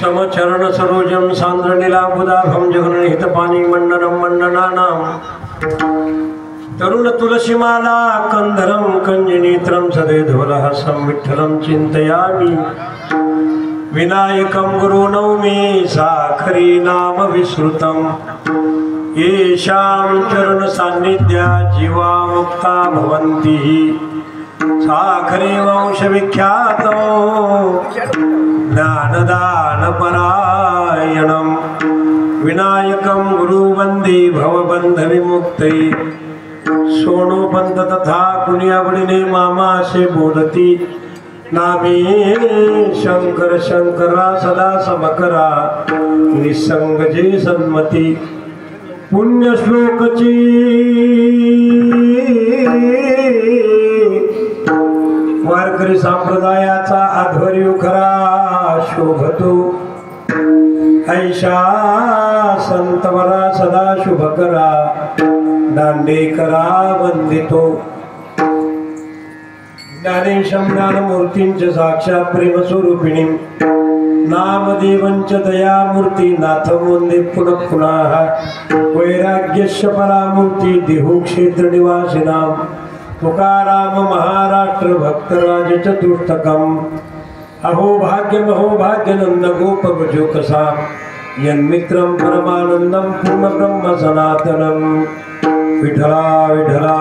समचरण सरोजम सांद्रनीलाबुदाभं जगन्निहितपानी मंडनं मंडनानां तरुण तुलसीमाला कंधरं कंजनेत्रं सदैधवलहसं विठ्ठलं चिन्तयामि विनायकं गुरुनौमि साखरी नाम विश्रुतं येषां चरण सान्निध्या जीवा मुक्ता भवन्ति साखरे वंशविख्यातो ज्ञानदानपरायणं विनायकं गुरुवन्दे भवबन्धविमुक्तये सोनोपंत तथा कुनियावडीने मामा से बोलती नामे शंकर शंकरा सदा समकरा निसंग जे सन्मती पुण्य श्लोकची वारकरी संप्रदायाचा आध्वर्य खरा शोभतो ऐशा संतवरा सदा शुभ करा दांडेकरा वंदितो ज्ञानेशं ज्ञानमूर्तींच साक्षात प्रेम स्वरूपिणी नामदेवंच दयामूर्ती नाथं वंदे पुनः पुनः वैराग्यस्य परामूर्ती देहु क्षेत्र निवासिनां तुकाराम महाराष्ट्र भक्तराज चतुष्टकम् अहो भाग्य नंद गोप कसा यन्मित्रं परमानंदं पूर्ण ब्रह्म सनातनं विठला विठला